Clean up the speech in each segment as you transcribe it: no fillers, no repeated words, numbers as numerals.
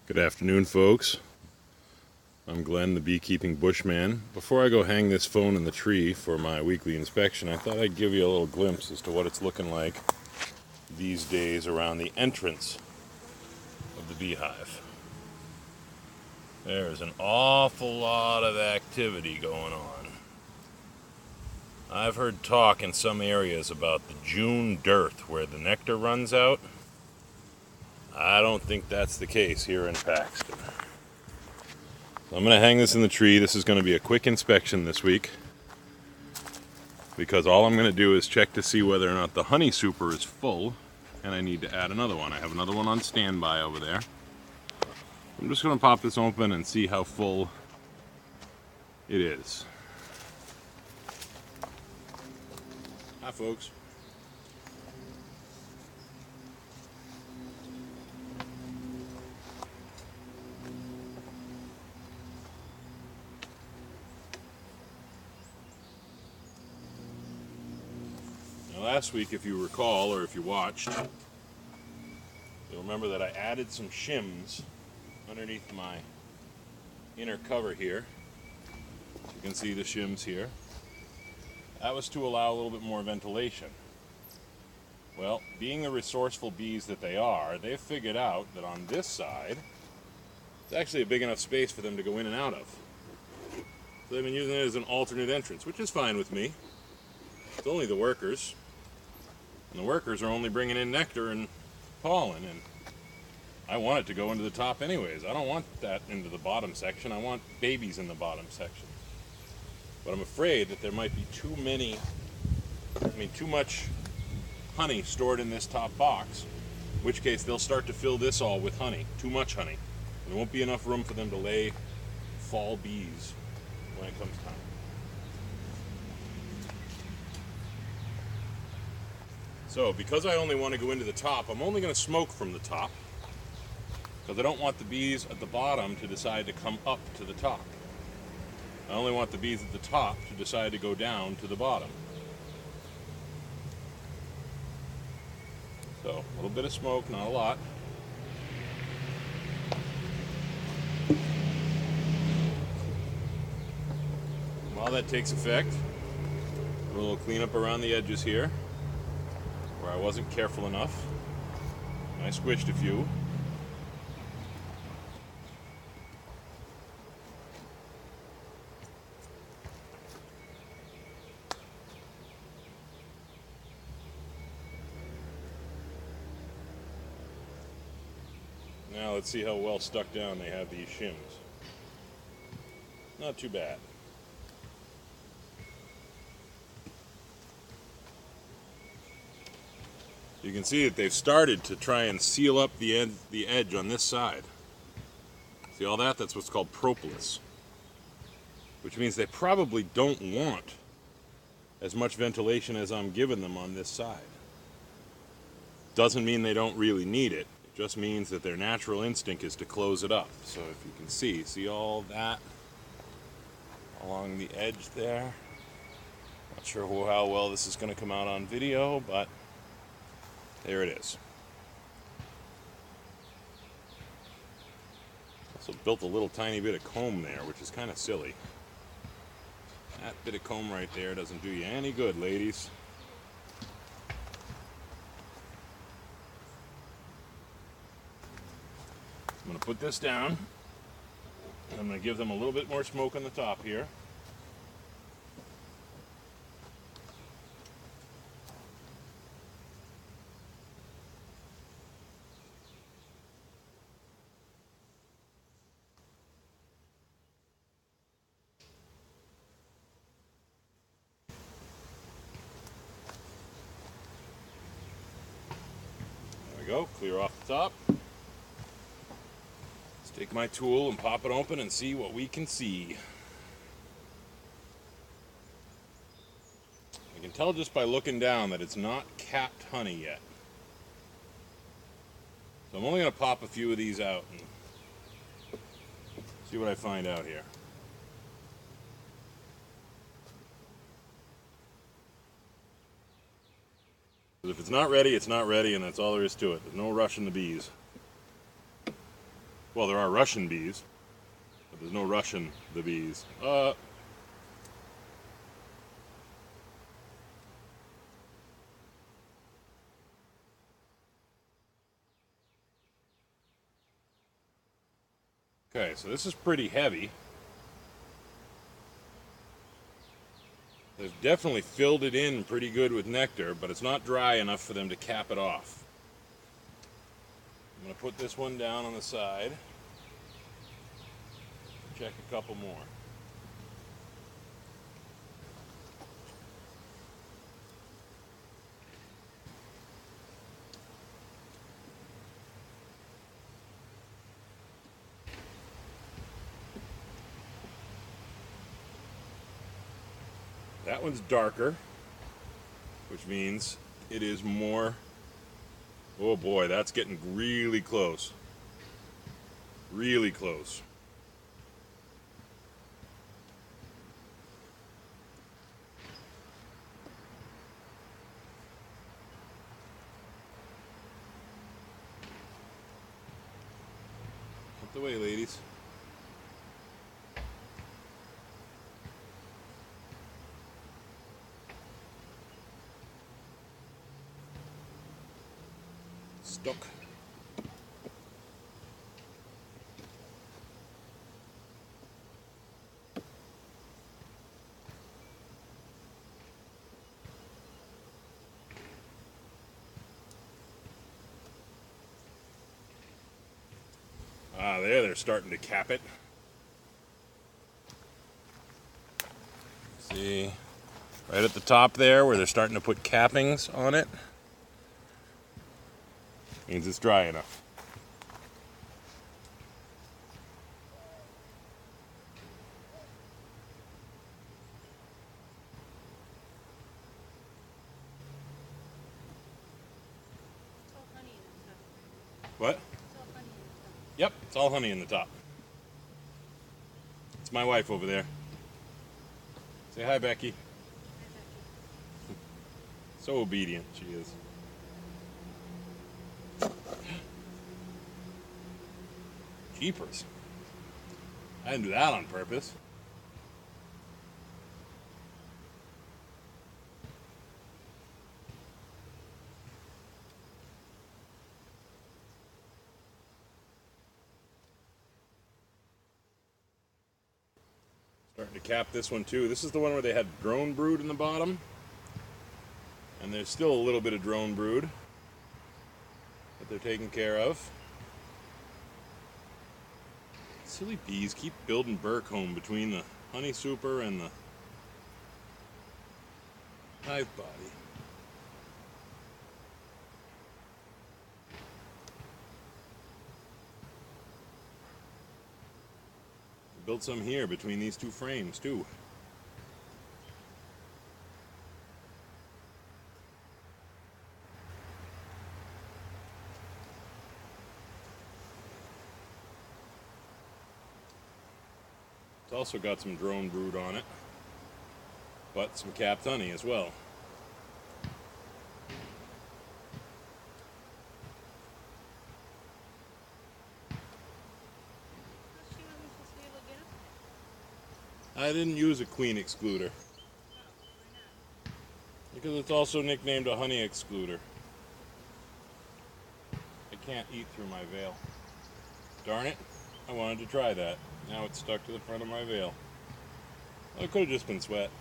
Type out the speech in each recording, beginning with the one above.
Good afternoon, folks. I'm Glenn, the beekeeping bushman. Before I go hang this phone in the tree for my weekly inspection, I thought I'd give you a little glimpse as to what it's looking like these days around the entrance of the beehive. There's an awful lot of activity going on. I've heard talk in some areas about the June dearth where the nectar runs out. I don't think that's the case here in Paxton. I'm going to hang this in the tree. This is going to be a quick inspection this week because all I'm going to do is check to see whether or not the honey super is full and I need to add another one. I have another one on standby over there. I'm just going to pop this open and see how full it is. Hi, folks. Last week, if you recall, or if you watched, you'll remember that I added some shims underneath my inner cover here. You can see the shims here. That was to allow a little bit more ventilation. Well, being the resourceful bees that they are, they've figured out that on this side, it's actually a big enough space for them to go in and out of. So they've been using it as an alternate entrance, which is fine with me. It's only the workers. And the workers are only bringing in nectar and pollen, and I want it to go into the top anyways. I don't want that into the bottom section. I want babies in the bottom section. But I'm afraid that there might be too much honey stored in this top box, in which case they'll start to fill this all with honey, too much honey. There won't be enough room for them to lay fall bees when it comes time. So, because I only want to go into the top, I'm only going to smoke from the top, because I don't want the bees at the bottom to decide to come up to the top. I only want the bees at the top to decide to go down to the bottom. So, a little bit of smoke, not a lot. While that takes effect, a little cleanup around the edges here, where I wasn't careful enough. I squished a few. Now let's see how well stuck down they have these shims. Not too bad. You can see that they've started to try and seal up the edge on this side. See all that? That's what's called propolis. Which means they probably don't want as much ventilation as I'm giving them on this side. Doesn't mean they don't really need it. It just means that their natural instinct is to close it up. So if you can see all that along the edge there? Not sure how well this is going to come out on video, but there it is. Also built a little tiny bit of comb there, which is kind of silly. That bit of comb right there doesn't do you any good, ladies. I'm going to put this down. I'm going to give them a little bit more smoke on the top here. Go, clear off the top. Let's take my tool and pop it open and see what we can see. I can tell just by looking down that it's not capped honey yet. So I'm only going to pop a few of these out and see what I find out here. If it's not ready, it's not ready, and that's all there is to it. There's no rushing the bees. Well, there are Russian bees, but there's no Russian the bees. Okay, so this is pretty heavy. They've definitely filled it in pretty good with nectar, but it's not dry enough for them to cap it off. I'm going to put this one down on the side. Check a couple more. That one's darker, which means it is more. Oh boy, that's getting really close. Really close. Out the way, ladies. Stuck. Ah, there, they're starting to cap it. See, right at the top there where they're starting to put cappings on it, means it's dry enough. What? Yep, it's all honey in the top. It's my wife over there. Say hi, Becky. So obedient she is. Jeepers. I didn't do that on purpose. Starting to cap this one too. This is the one where they had drone brood in the bottom. And there's still a little bit of drone brood that they're taking care of. Silly bees keep building burr comb between the honey super and the hive body. Built some here between these two frames too. It's also got some drone brood on it, but some capped honey as well. I didn't use a queen excluder because it's also nicknamed a honey excluder. I can't eat through my veil. Darn it, I wanted to try that. Now it's stuck to the front of my veil. Well, it could have just been sweat.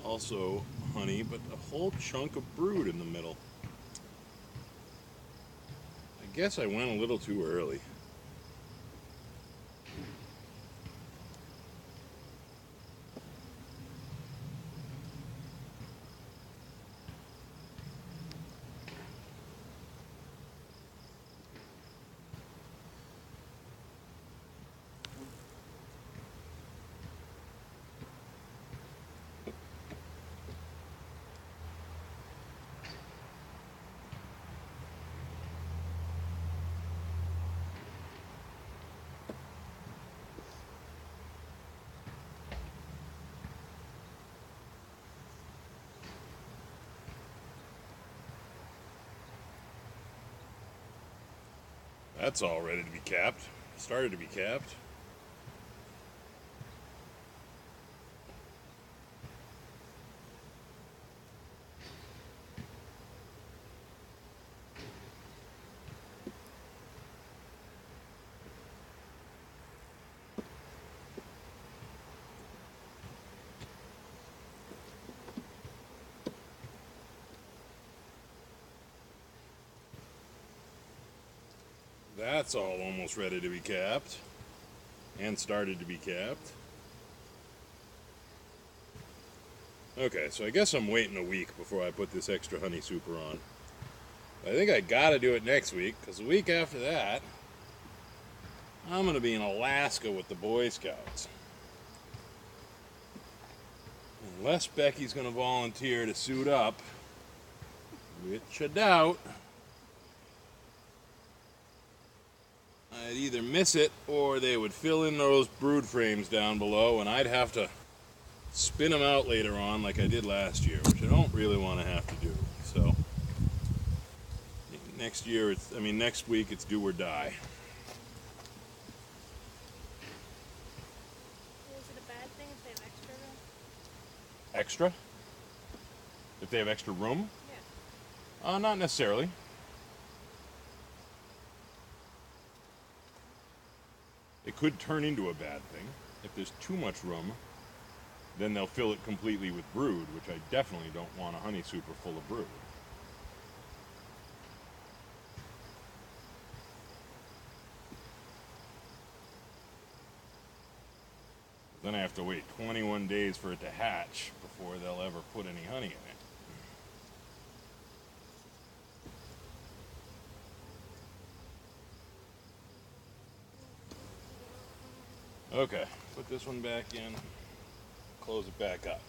Also honey, but a whole chunk of brood in the middle. I guess I went a little too early. That's all ready to be capped. Started to be capped. That's all almost ready to be capped and started to be capped. Okay, so I guess I'm waiting a week before I put this extra honey super on. I think I gotta do it next week, because the week after that, I'm gonna be in Alaska with the Boy Scouts. Unless Becky's gonna volunteer to suit up, which I doubt, I'd either miss it or they would fill in those brood frames down below and I'd have to spin them out later on like I did last year, which I don't really want to have to do. So next week it's do or die. Is it a bad thing if they have extra room? Extra? If they have extra room? Yeah. Not necessarily. It could turn into a bad thing. If there's too much room, then they'll fill it completely with brood, which I definitely don't want a honey super full of brood. Then I have to wait 21 days for it to hatch before they'll ever put any honey in it. Okay, put this one back in, close it back up.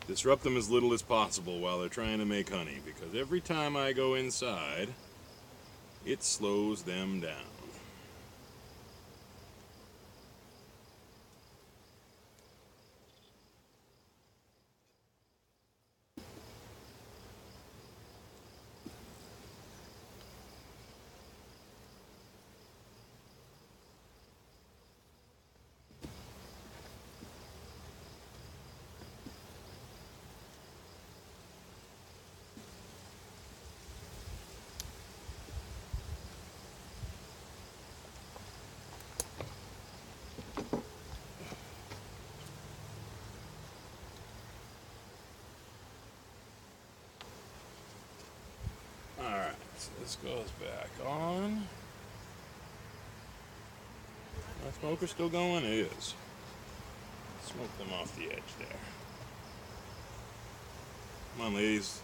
Disrupt them as little as possible while they're trying to make honey, because every time I go inside, it slows them down. Alright, so this goes back on. My smoker still going? It is. Smoke them off the edge there. Come on, ladies.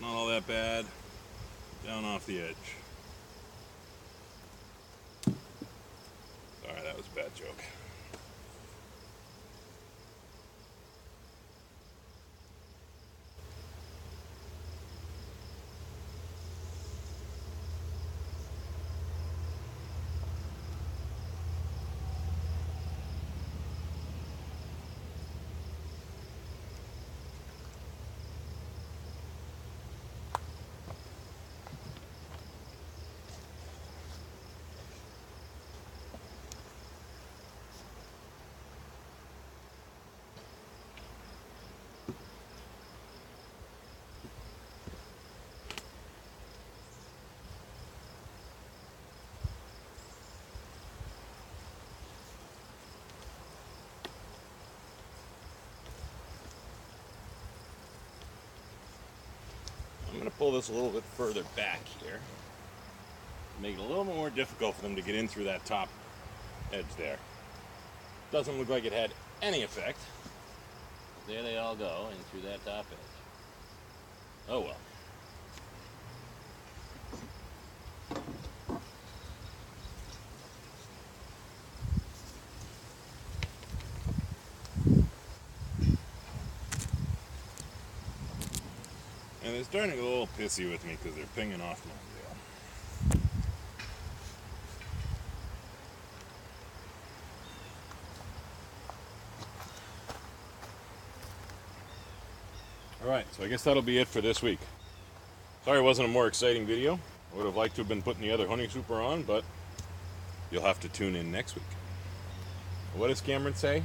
Not all that bad. Down off the edge. Sorry, that was a bad joke. I'm going to pull this a little bit further back here. Make it a little more difficult for them to get in through that top edge there. Doesn't look like it had any effect. There they all go in through that top edge. Oh well. And they're starting to get a little pissy with me because they're pinging off my tail. Alright, so I guess that'll be it for this week. Sorry it wasn't a more exciting video. I would have liked to have been putting the other honey super on, but you'll have to tune in next week. What does Cameron say?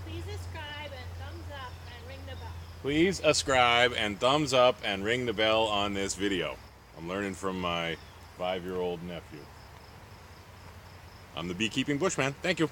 Please subscribe and thumbs up and ring the bell. Please subscribe and thumbs up and ring the bell on this video. I'm learning from my 5-year-old nephew. I'm the Beekeeping Bushman. Thank you.